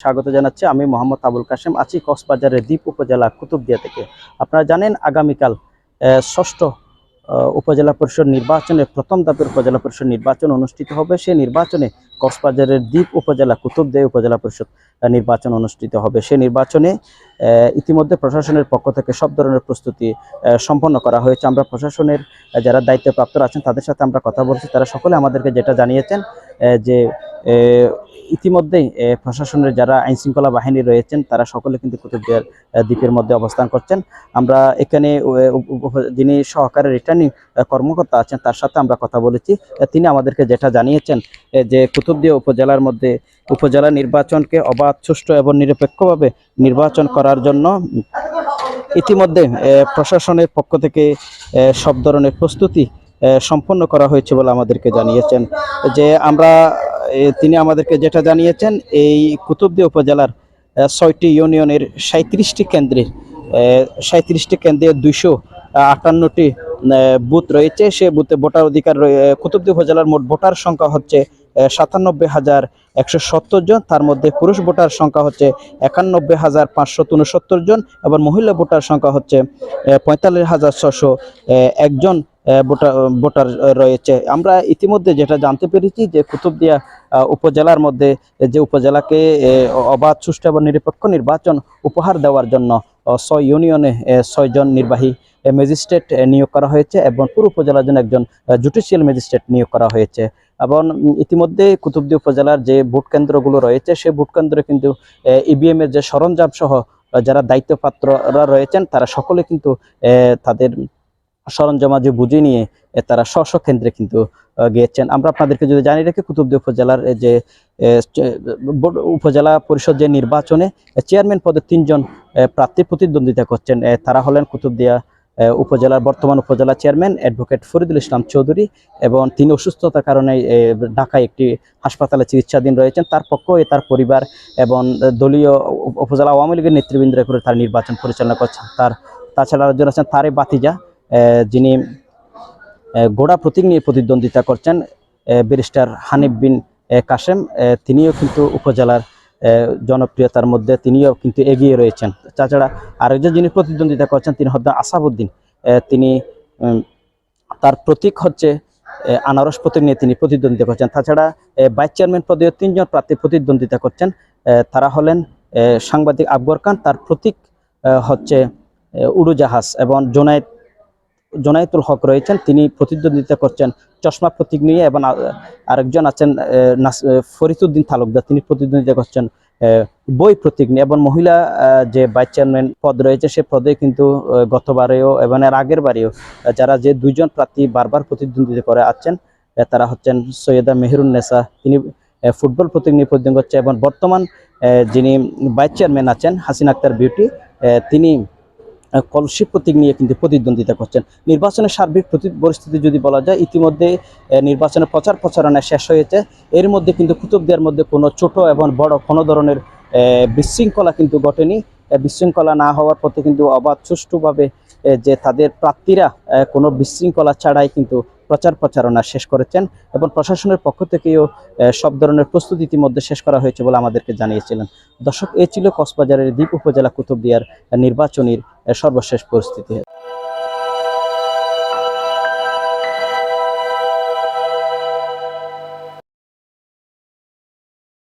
স্বাগত জানাচ্ছি। আমি মোহাম্মদ আবুল কাশেম, আছি কক্সবাজারের দ্বীপ উপজেলা কুতুবদিয়া থেকে। আপনারা জানেন আগামীকাল ষষ্ঠ উপজেলা পরিষদ নির্বাচনে প্রথম ধাপের উপজেলা পরিষদ নির্বাচন অনুষ্ঠিত হবে। সেই নির্বাচনে কক্সবাজারের দ্বীপ উপজেলা কুতুবদিয়া উপজেলা পরিষদ নির্বাচন অনুষ্ঠিত হবে। সেই নির্বাচনে ইতিমধ্যে প্রশাসনের পক্ষ থেকে সব ধরনের প্রস্তুতি সম্পন্ন করা হয়েছে। আমরা প্রশাসনের যারা দায়িত্বপ্রাপ্তরা আছেন তাদের সাথে আমরা কথা বলছি। তারা সকলে আমাদেরকে যেটা জানিয়েছেন যে ইতিমধ্যেই প্রশাসনের যারা আইনশৃঙ্খলা বাহিনী রয়েছেন তারা সকলে কিন্তু কুতুবদিয়ার দ্বীপের মধ্যে অবস্থান করছেন। আমরা এখানে যিনি সহকারী রিটার্নিং কর্মকর্তা আছেন তার সাথে আমরা কথা বলেছি। তিনি আমাদেরকে যেটা জানিয়েছেন যে কুতুবদিয়া উপজেলার মধ্যে উপজেলা নির্বাচনকে অবাধ, সুষ্ঠু এবং নিরপেক্ষভাবে নির্বাচন করার জন্য ইতিমধ্যে প্রশাসনের পক্ষ থেকে সব ধরনের প্রস্তুতি সম্পন্ন করা হয়েছে বলে আমাদেরকে জানিয়েছেন। যে আমরা তিনি আমাদেরকে যেটা জানিয়েছেন এই কুতুবদিয়া উপজেলার ৬টি ইউনিয়নের ৩৭টি কেন্দ্রে ২৫৮টি বুথ রয়েছে। সে বুথে ভোটার অধিকার কুতুবদিয়া উপজেলার মোট ভোটার সংখ্যা হচ্ছে ৯৭,১৭০ জন। তার মধ্যে পুরুষ ভোটার সংখ্যা হচ্ছে ৯১,৫৬৯ জন এবং মহিলা ভোটার সংখ্যা হচ্ছে ৪৫,৬০১ জন ভোটার রয়েছে। আমরা ইতিমধ্যে যেটা জানতে পেরেছি যে কুতুবদিয়া উপজেলার মধ্যে যে উপজেলাকে অবাধ, সুষ্ঠু এবং নিরপেক্ষ নির্বাচন উপহার দেওয়ার জন্য ৬ ইউনিয়নে ৬ জন নির্বাহী ম্যাজিস্ট্রেট নিয়োগ করা হয়েছে এবং পুরো উপজেলার জন্য একজন জুডিশিয়াল ম্যাজিস্ট্রেট নিয়োগ করা হয়েছে। এবং ইতিমধ্যে কুতুবদিয়া উপজেলার যে ভোট কেন্দ্রগুলো রয়েছে সেই ভোট কেন্দ্রে কিন্তু ইভিএম এর যে সরঞ্জাম সহ যারা দায়িত্বপ্রাপ্তরা রয়েছেন তারা সকলে কিন্তু তাদের সরঞ্জামাদি বুঝে নিয়ে তারা স্ব কেন্দ্রে কিন্তু গিয়েছেন। আমরা আপনাদেরকে যদি জানিয়ে রাখি কুতুবদিয়া উপজেলার যে উপজেলা পরিষদ যে নির্বাচনে চেয়ারম্যান পদে ৩ জন প্রার্থী প্রতিদ্বন্দ্বিতা করছেন। তারা হলেন কুতুবদিয়া উপজেলার বর্তমান উপজেলা চেয়ারম্যান অ্যাডভোকেট ফরিদুল ইসলাম চৌধুরী, এবং তিনি অসুস্থতার কারণে ঢাকায় একটি হাসপাতালে চিকিৎসাধীন রয়েছেন। তার পক্ষে তার পরিবার এবং দলীয় উপজেলা আওয়ামী লীগের নেতৃবৃন্দরা করে তার নির্বাচন পরিচালনা করছেন। তাছাড়া একজন আছেন তারে বাতিজা, যিনি গোড়া প্রতীক নিয়ে প্রতিদ্বন্দ্বিতা করছেন, ব্যারিস্টার হানিফ বিন কাশেম। তিনিও কিন্তু উপজেলার জনপ্রিয়তার মধ্যে তিনিও কিন্তু এগিয়ে রয়েছেন। তাছাড়া আরেকজন যিনি প্রতিদ্বন্দ্বিতা করছেন তিনি হচ্ছেন আসাবউদ্দিন। তিনি তার প্রতীক হচ্ছে আনারস প্রতীক নিয়ে তিনি প্রতিদ্বন্দ্বিতা করছেন। তাছাড়া ভাইস চেয়ারম্যান পদেও ৩ জন প্রার্থী প্রতিদ্বন্দ্বিতা করছেন। তারা হলেন সাংবাদিক আকবর খান, তার প্রতীক হচ্ছে উড়োজাহাজ, এবং জোনায়েতুল হক রয়েছেন, তিনি প্রতিদ্বন্দ্বিতা করছেন চশমা প্রতীক নিয়ে, এবং আরেকজন আছেন ফরিদউদ্দিন তালুকদার, তিনি প্রতিদ্বন্দ্বিতা করছেন বই প্রতীক নিয়ে। এবং মহিলা যে ভাইস চেয়ারম্যান পদ রয়েছে সে পদে কিন্তু গতবারেও এবং এর আগের বারেও যারা যে ২ জন প্রার্থী বারবার প্রতিদ্বন্দ্বিতা করে আছেন তারা হচ্ছেন সৈয়দা মেহেরুন্নেসা, তিনি ফুটবল প্রতীক নিয়ে প্রতিদ্বন্দ্বিতা করছেন, এবং বর্তমান যিনি ভাইস চেয়ারম্যান আছেন হাসিনা আক্তার বিউটি, তিনি কলসি প্রতীক নিয়ে কিন্তু প্রতিদ্বন্দ্বিতা করছেন। নির্বাচনের সার্বিক পরিস্থিতি যদি বলা যায়, ইতিমধ্যে নির্বাচনের প্রচারণা শেষ হয়েছে। এর মধ্যে কিন্তু কুতুবদিয়ার মধ্যে কোনো ছোট এবং বড় কোনো ধরনের বিশৃঙ্খলা কিন্তু ঘটেনি। বিশৃঙ্খলা না হওয়ার পথে কিন্তু অবাধ, সুষ্ঠুভাবে যে তাদের প্রার্থীরা কোনো বিশৃঙ্খলা ছাড়াই কিন্তু প্রচারণা শেষ করেছেন, এবং প্রশাসনের পক্ষ থেকেও সব ধরনের প্রস্তুতি ইতিমধ্যে শেষ করা হয়েছে বলে আমাদেরকে জানিয়েছিলেন। দর্শক, এ ছিল কক্সবাজারের দ্বীপ উপজেলা কুতুবদিয়ার নির্বাচনীর সর্বশেষ পরিস্থিতি।